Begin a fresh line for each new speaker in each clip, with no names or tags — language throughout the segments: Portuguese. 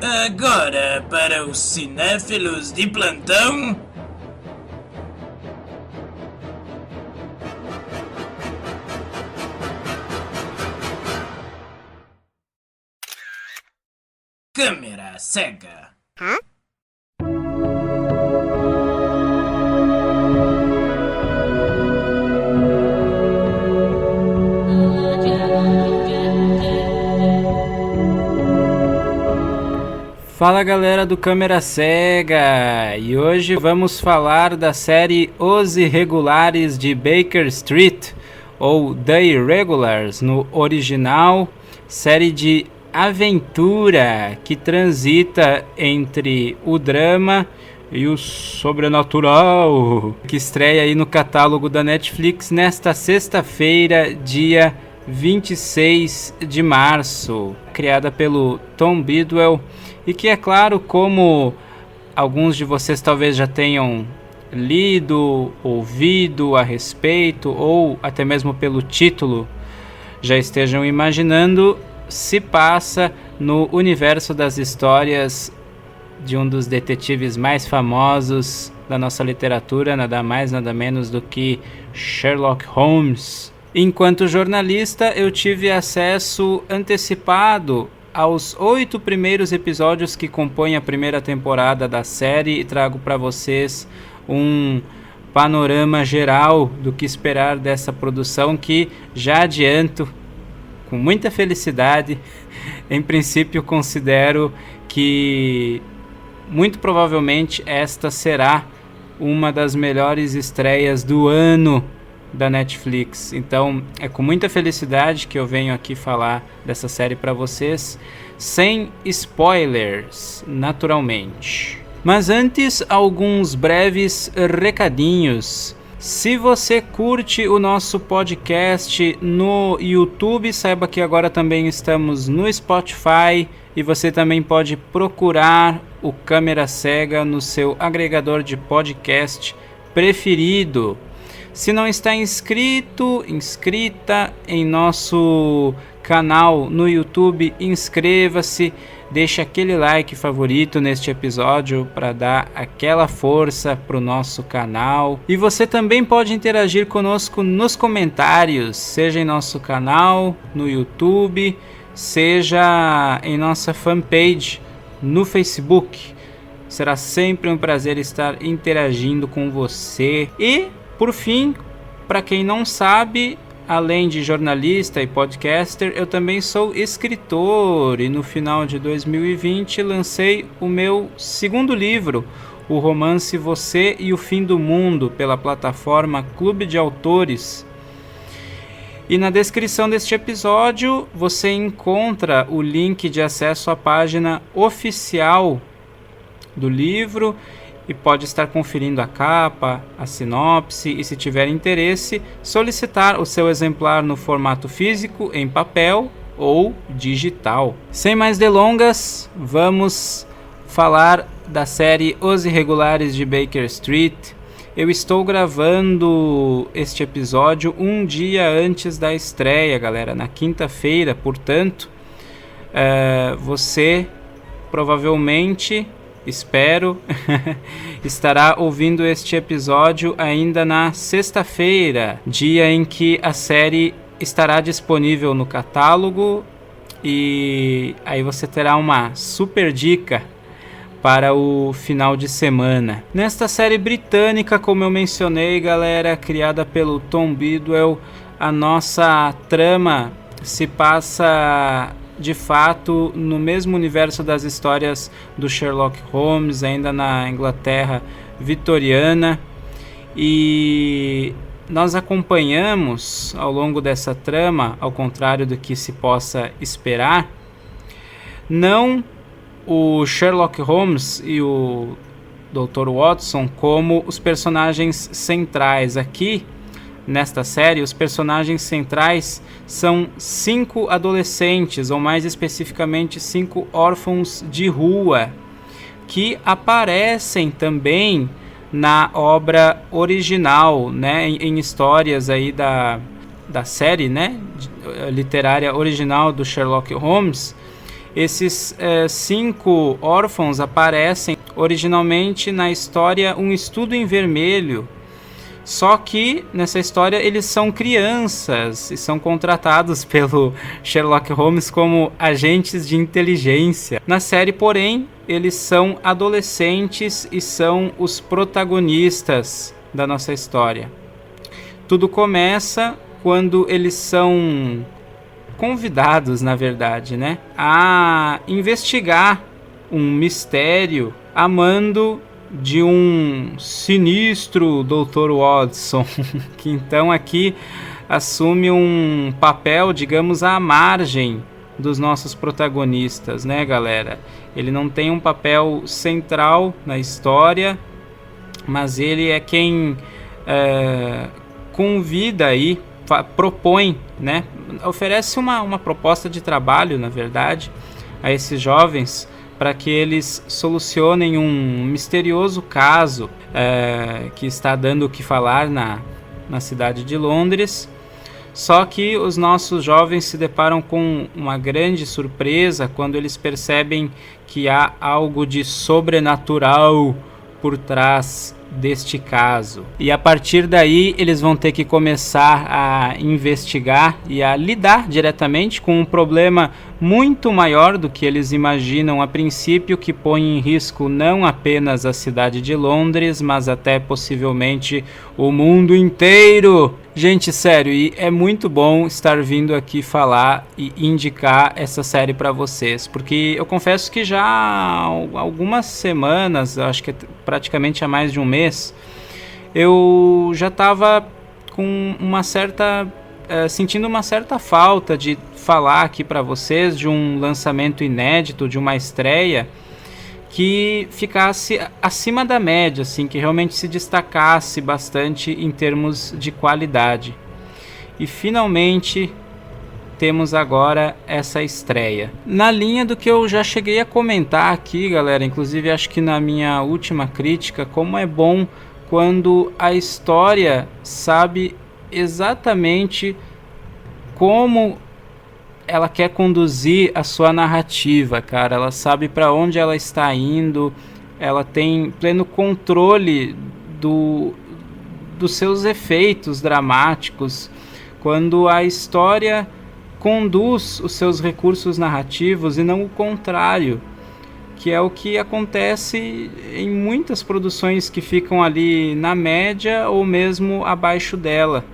Agora, para os cinéfilos de plantão... Câmera cega.
Hã?
Fala galera do Câmera Cega, e hoje vamos falar da série Os Irregulares de Baker Street, ou The Irregulars no original, série de aventura que transita entre o drama e o sobrenatural, que estreia aí no catálogo da Netflix nesta sexta-feira, dia 26 de março, criada pelo Tom Bidwell, e que, é claro, como alguns de vocês talvez já tenham lido, ouvido a respeito, ou até mesmo pelo título já estejam imaginando, se passa no universo das histórias de um dos detetives mais famosos da nossa literatura, nada mais nada menos do que Sherlock Holmes. Enquanto jornalista, eu tive acesso antecipado aos 8 primeiros episódios que compõem a primeira temporada da série e trago para vocês um panorama geral do que esperar dessa produção, que já adianto com muita felicidade, em princípio considero que muito provavelmente esta será uma das melhores estreias do ano da Netflix. Então é com muita felicidade que eu venho aqui falar dessa série para vocês, sem spoilers, naturalmente. Mas antes, alguns breves recadinhos. Se você curte o nosso podcast no YouTube, saiba que agora também estamos no Spotify, e você também pode procurar o Câmera Cega no seu agregador de podcast preferido. Se não está inscrita em nosso canal no YouTube, inscreva-se, deixe aquele like favorito neste episódio para dar aquela força para o nosso canal. E você também pode interagir conosco nos comentários, seja em nosso canal no YouTube, seja em nossa fanpage no Facebook. Será sempre um prazer estar interagindo com você. E por fim, para quem não sabe, além de jornalista e podcaster, eu também sou escritor, e no final de 2020 lancei o meu segundo livro, o romance Você e o Fim do Mundo, pela plataforma Clube de Autores. E na descrição deste episódio você encontra o link de acesso à página oficial do livro, e pode estar conferindo a capa, a sinopse, e se tiver interesse, solicitar o seu exemplar no formato físico, em papel ou digital. Sem mais delongas, vamos falar da série Os Irregulares de Baker Street. Eu estou gravando este episódio um dia antes da estreia, galera, na quinta-feira, portanto, você provavelmente, espero, estará ouvindo este episódio ainda na sexta-feira, dia em que a série estará disponível no catálogo, e aí você terá uma super dica para o final de semana. Nesta série britânica, como eu mencionei, galera, criada pelo Tom Bidwell, a nossa trama se passa de fato no mesmo universo das histórias do Sherlock Holmes, ainda na Inglaterra vitoriana, e nós acompanhamos ao longo dessa trama, ao contrário do que se possa esperar, não o Sherlock Holmes e o Dr. Watson como os personagens centrais. Aqui nesta série, os personagens centrais são 5 adolescentes, ou mais especificamente 5 órfãos de rua, que aparecem também na obra original, né, em histórias aí da série, né, literária original do Sherlock Holmes. Esses 5 órfãos aparecem originalmente na história Um Estudo em Vermelho, só que nessa história eles são crianças e são contratados pelo Sherlock Holmes como agentes de inteligência. Na série, porém, eles são adolescentes e são os protagonistas da nossa história. Tudo começa quando eles são convidados, na verdade, né, a investigar um mistério a mando de um sinistro Dr. Watson, que então aqui assume um papel, digamos, à margem dos nossos protagonistas, né, galera? Ele não tem um papel central na história, mas ele é quem convida aí, propõe, né, oferece uma proposta de trabalho, na verdade, a esses jovens, para que eles solucionem um misterioso caso que está dando o que falar na cidade de Londres. Só que os nossos jovens se deparam com uma grande surpresa quando eles percebem que há algo de sobrenatural por trás deste caso. E a partir daí eles vão ter que começar a investigar e a lidar diretamente com um problema muito maior do que eles imaginam a princípio, que põe em risco não apenas a cidade de Londres, mas até possivelmente o mundo inteiro. Gente, sério, e é muito bom estar vindo aqui falar e indicar essa série para vocês, porque eu confesso que já há algumas semanas, acho que praticamente há mais de um mês, eu já estava com uma certa sentindo uma certa falta de falar aqui para vocês de um lançamento inédito, de uma estreia que ficasse acima da média, assim, que realmente se destacasse bastante em termos de qualidade. E finalmente temos agora essa estreia. Na linha do que eu já cheguei a comentar aqui, galera, inclusive acho que na minha última crítica, como é bom quando a história sabe exatamente como ela quer conduzir a sua narrativa, cara. Ela sabe para onde ela está indo, ela tem pleno controle dos seus efeitos dramáticos. Quando a história conduz os seus recursos narrativos e não o contrário, que é o que acontece em muitas produções que ficam ali na média ou mesmo abaixo dela,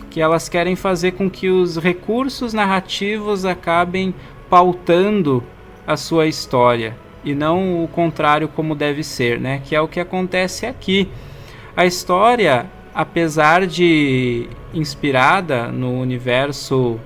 que elas querem fazer com que os recursos narrativos acabem pautando a sua história e não o contrário, como deve ser, né? Que é o que acontece aqui. A história, apesar de inspirada no universo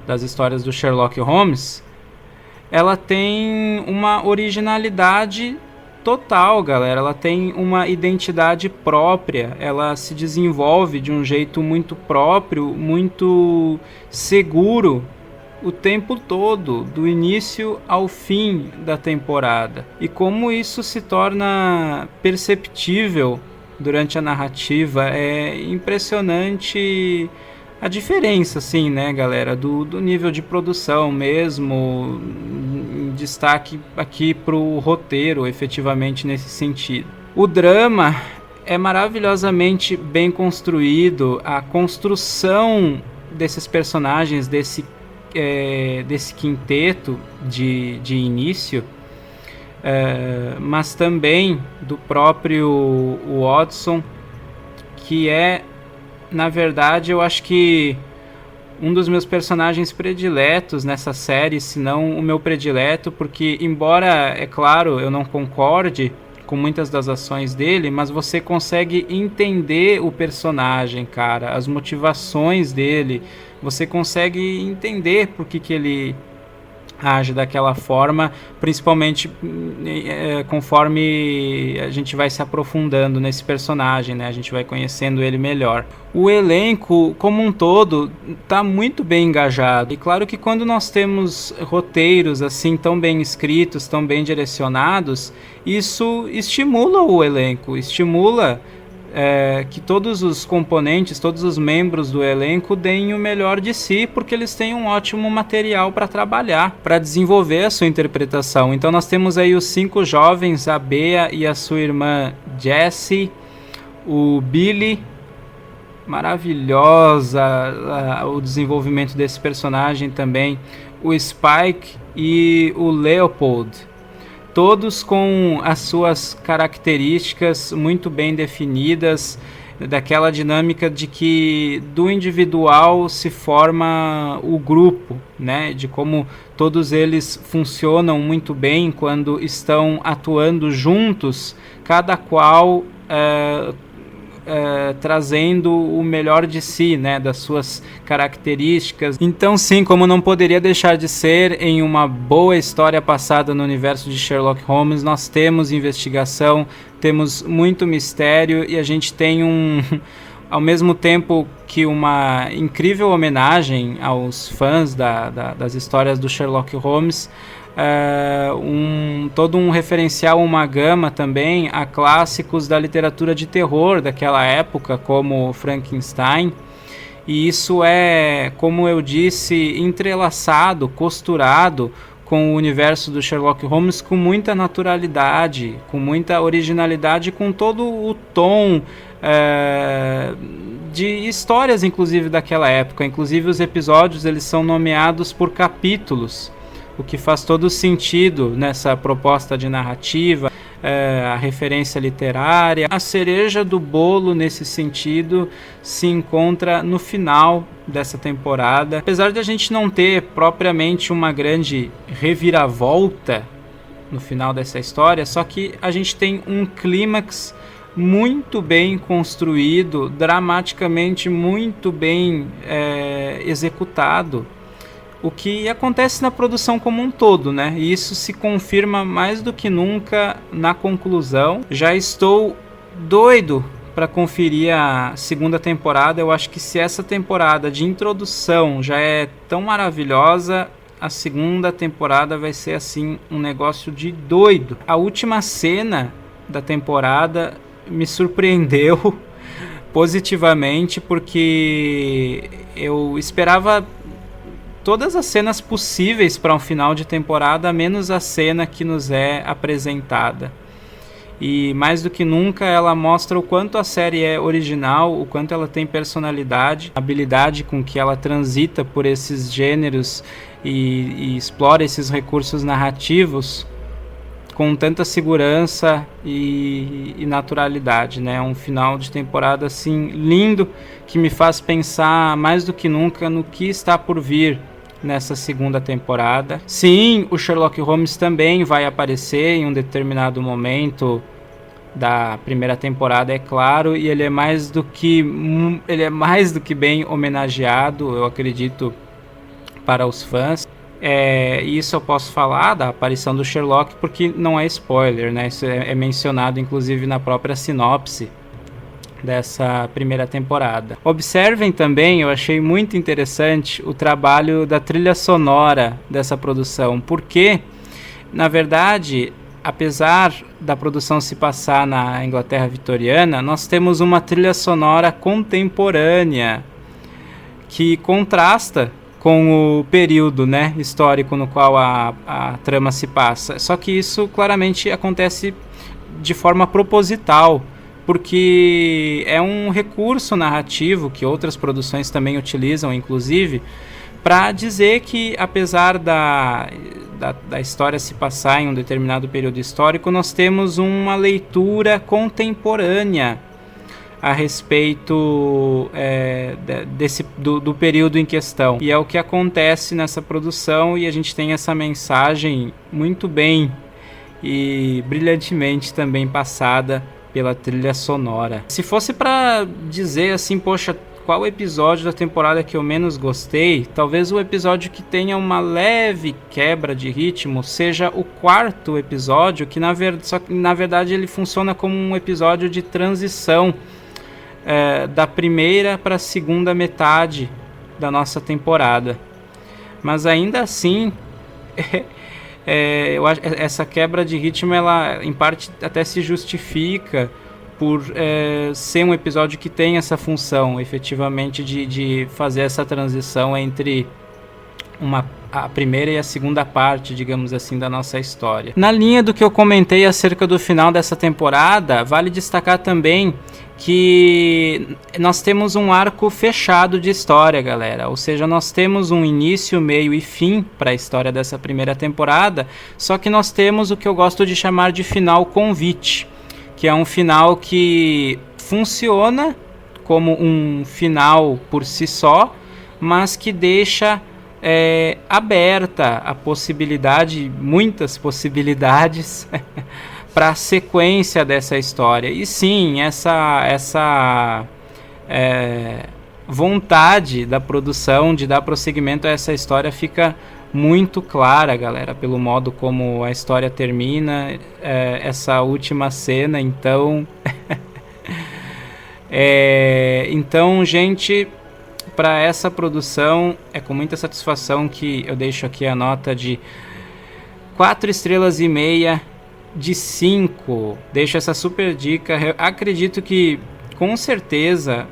das histórias do Sherlock Holmes, ela tem uma originalidade total, galera. Ela tem uma identidade própria, ela se desenvolve de um jeito muito próprio, muito seguro o tempo todo, do início ao fim da temporada. E como isso se torna perceptível durante a narrativa, é impressionante a diferença, assim, né, galera, do nível de produção mesmo, destaque aqui pro roteiro, efetivamente, nesse sentido. O drama é maravilhosamente bem construído, a construção desses personagens, desse quinteto de início, mas também do próprio Watson, que é, na verdade, eu acho que um dos meus personagens prediletos nessa série, se não o meu predileto, porque embora, é claro, eu não concorde com muitas das ações dele, mas você consegue entender o personagem, cara, as motivações dele, você consegue entender por que ele age daquela forma, principalmente conforme a gente vai se aprofundando nesse personagem, né? A gente vai conhecendo ele melhor. O elenco como um todo está muito bem engajado, e claro que quando nós temos roteiros assim tão bem escritos, tão bem direcionados, isso estimula o elenco, estimula que todos os componentes, todos os membros do elenco deem o melhor de si, porque eles têm um ótimo material para trabalhar, para desenvolver a sua interpretação. Então nós temos aí os 5 jovens, a Bea e a sua irmã Jessie, o Billy, maravilhosa o desenvolvimento desse personagem também, o Spike e o Leopold, todos com as suas características muito bem definidas, daquela dinâmica de que do individual se forma o grupo, né? De como todos eles funcionam muito bem quando estão atuando juntos, cada qual trazendo o melhor de si, né, das suas características. Então sim, como não poderia deixar de ser em uma boa história passada no universo de Sherlock Holmes, nós temos investigação, temos muito mistério e a gente tem ao mesmo tempo que uma incrível homenagem aos fãs das histórias do Sherlock Holmes, todo um referencial, uma gama também a clássicos da literatura de terror daquela época, como Frankenstein, e isso é, como eu disse, entrelaçado, costurado com o universo do Sherlock Holmes com muita naturalidade, com muita originalidade, com todo o tom de histórias, inclusive, daquela época. Inclusive os episódios eles são nomeados por capítulos, o que faz todo sentido nessa proposta de narrativa, a referência literária. A cereja do bolo nesse sentido se encontra no final dessa temporada. Apesar de a gente não ter propriamente uma grande reviravolta no final dessa história, só que a gente tem um clímax muito bem construído, dramaticamente muito bem executado, o que acontece na produção como um todo, né? E isso se confirma mais do que nunca na conclusão. Já estou doido para conferir a segunda temporada. Eu acho que se essa temporada de introdução já é tão maravilhosa, a segunda temporada vai ser assim um negócio de doido. A última cena da temporada me surpreendeu positivamente, porque eu esperava todas as cenas possíveis para um final de temporada, menos a cena que nos é apresentada. E mais do que nunca ela mostra o quanto a série é original, o quanto ela tem personalidade, a habilidade com que ela transita por esses gêneros e explora esses recursos narrativos com tanta segurança e naturalidade, né? Um final de temporada assim lindo, que me faz pensar mais do que nunca no que está por vir nessa segunda temporada. Sim, o Sherlock Holmes também vai aparecer em um determinado momento da primeira temporada, é claro, e ele é mais do que bem homenageado, eu acredito, para os fãs. Isso eu posso falar da aparição do Sherlock porque não é spoiler, né? Isso é mencionado inclusive na própria sinopse dessa primeira temporada. Observem também, eu achei muito interessante o trabalho da trilha sonora dessa produção, porque, na verdade, apesar da produção se passar na Inglaterra vitoriana, nós temos uma trilha sonora contemporânea que contrasta com o período, né, histórico no qual a trama se passa. Só que isso claramente acontece de forma proposital, porque é um recurso narrativo que outras produções também utilizam, inclusive, para dizer que, apesar da história se passar em um determinado período histórico, nós temos uma leitura contemporânea a respeito do período em questão. E é o que acontece nessa produção, e a gente tem essa mensagem muito bem e brilhantemente também passada pela trilha sonora. Se fosse para dizer assim, poxa, qual episódio da temporada que eu menos gostei, talvez o episódio que tenha uma leve quebra de ritmo seja o quarto episódio, que na verdade ele funciona como um episódio de transição da primeira para a segunda metade da nossa temporada. Mas ainda assim, eu acho essa quebra de ritmo, ela em parte até se justifica por ser um episódio que tem essa função, efetivamente, de fazer essa transição entre a primeira e a segunda parte, digamos assim, da nossa história. Na linha do que eu comentei acerca do final dessa temporada, vale destacar também que nós temos um arco fechado de história, galera. Ou seja, nós temos um início, meio e fim para a história dessa primeira temporada, só que nós temos o que eu gosto de chamar de final convite, que é um final que funciona como um final por si só, mas que deixa aberta a possibilidade, muitas possibilidades para a sequência dessa história. E sim, essa vontade da produção de dar prosseguimento a essa história fica muito clara, galera, pelo modo como a história termina, essa última cena. Então, então, gente, para essa produção é com muita satisfação que eu deixo aqui a nota de 4,5 estrelas de 5. Deixo essa super dica. Eu acredito que com certeza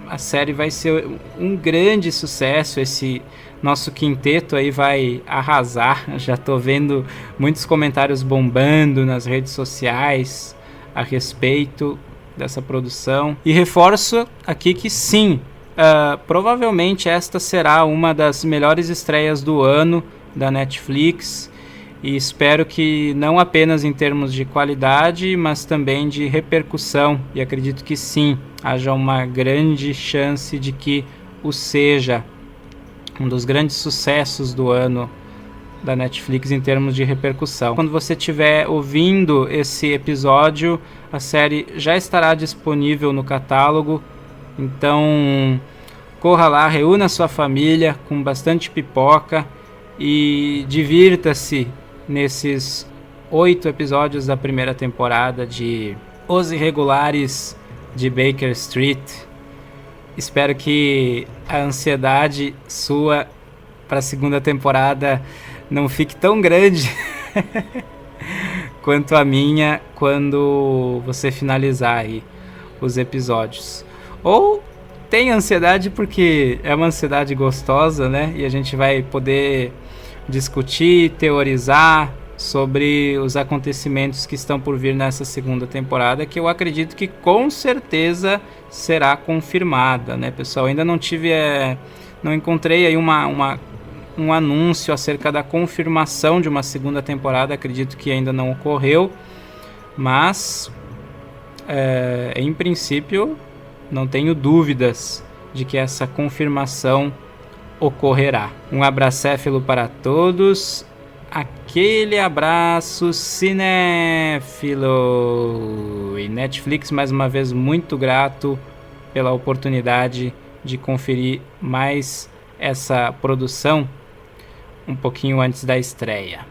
a série vai ser um grande sucesso. Esse nosso quinteto aí vai arrasar. Já tô vendo muitos comentários bombando nas redes sociais a respeito dessa produção. E reforço aqui que sim, provavelmente esta será uma das melhores estreias do ano da Netflix. E espero que não apenas em termos de qualidade, mas também de repercussão. E acredito que sim, haja uma grande chance de que o seja um dos grandes sucessos do ano da Netflix em termos de repercussão. Quando você estiver ouvindo esse episódio, a série já estará disponível no catálogo. Então corra lá, reúna sua família com bastante pipoca e divirta-se nesses 8 episódios da primeira temporada de Os Irregulares de Baker Street. Espero que a ansiedade sua para a segunda temporada não fique tão grande quanto a minha quando você finalizar aí os episódios. Ou tem ansiedade porque é uma ansiedade gostosa, né? E a gente vai poder discutir, teorizar sobre os acontecimentos que estão por vir nessa segunda temporada, que eu acredito que com certeza será confirmada, né, pessoal? Ainda não encontrei aí um anúncio acerca da confirmação de uma segunda temporada. Acredito que ainda não ocorreu, mas em princípio não tenho dúvidas de que essa confirmação ocorrerá. Um abracéfilo para todos, aquele abraço cinéfilo. E Netflix, mais uma vez, muito grato pela oportunidade de conferir mais essa produção um pouquinho antes da estreia.